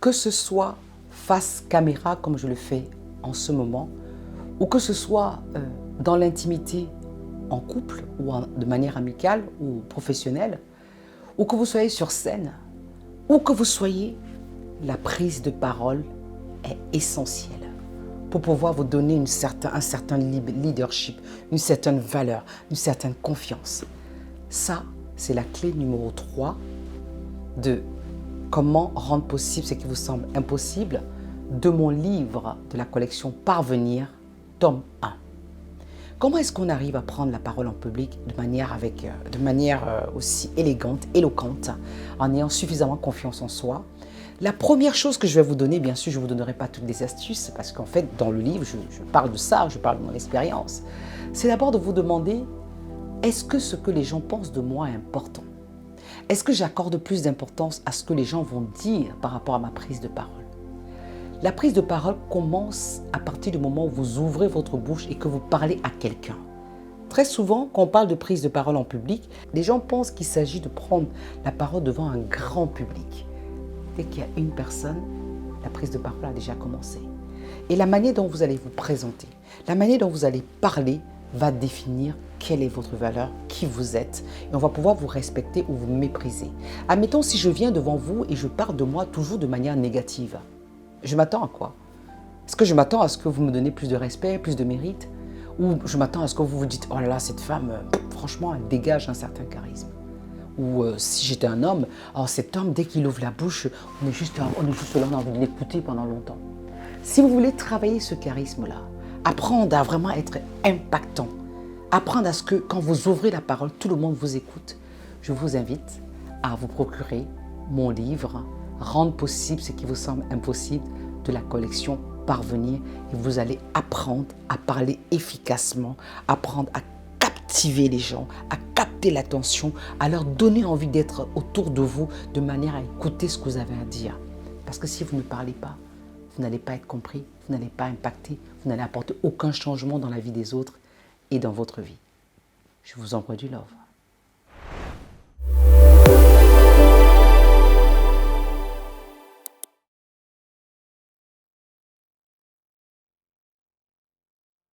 que ce soit face caméra comme je le fais en ce moment, ou que ce soit dans l'intimité en couple ou de manière amicale ou professionnelle, ou que vous soyez sur scène, ou que vous soyez, la prise de parole est essentielle pour pouvoir vous donner un certain leadership, une certaine valeur, une certaine confiance. Ça, c'est la clé numéro 3 de comment rendre possible ce qui vous semble impossible de mon livre de la collection Parvenir, tome 1. Comment est-ce qu'on arrive à prendre la parole en public de manière aussi élégante, éloquente, en ayant suffisamment confiance en soi? La première chose que je vais vous donner, bien sûr, je ne vous donnerai pas toutes les astuces, parce qu'en fait, dans le livre, je parle de ça, je parle de mon expérience. C'est d'abord de vous demander, est-ce que ce que les gens pensent de moi est important? Est-ce que j'accorde plus d'importance à ce que les gens vont dire par rapport à ma prise de parole? La prise de parole commence à partir du moment où vous ouvrez votre bouche et que vous parlez à quelqu'un. Très souvent, quand on parle de prise de parole en public, les gens pensent qu'il s'agit de prendre la parole devant un grand public. Dès qu'il y a une personne, la prise de parole a déjà commencé. Et la manière dont vous allez vous présenter, la manière dont vous allez parler va définir quelle est votre valeur, qui vous êtes. Et on va pouvoir vous respecter ou vous mépriser. Admettons, si je viens devant vous et je parle de moi toujours de manière négative, je m'attends à quoi? Est-ce que je m'attends à ce que vous me donnez plus de respect, plus de mérite? Ou je m'attends à ce que vous vous dites, oh là là, cette femme, franchement, elle dégage un certain charisme. Ou si j'étais un homme, oh, cet homme, dès qu'il ouvre la bouche, on est juste là, on a envie de l'écouter pendant longtemps. Si vous voulez travailler ce charisme-là, apprendre à vraiment être impactant, apprendre à ce que quand vous ouvrez la parole, tout le monde vous écoute, je vous invite à vous procurer mon livre « Rendre possible ce qui vous semble impossible » de la collection Parvenir, et vous allez apprendre à parler efficacement, apprendre à captiver les gens, à capter l'attention, à leur donner envie d'être autour de vous de manière à écouter ce que vous avez à dire. Parce que si vous ne parlez pas, vous n'allez pas être compris, vous n'allez pas impacter, vous n'allez apporter aucun changement dans la vie des autres et dans votre vie. Je vous envoie du love.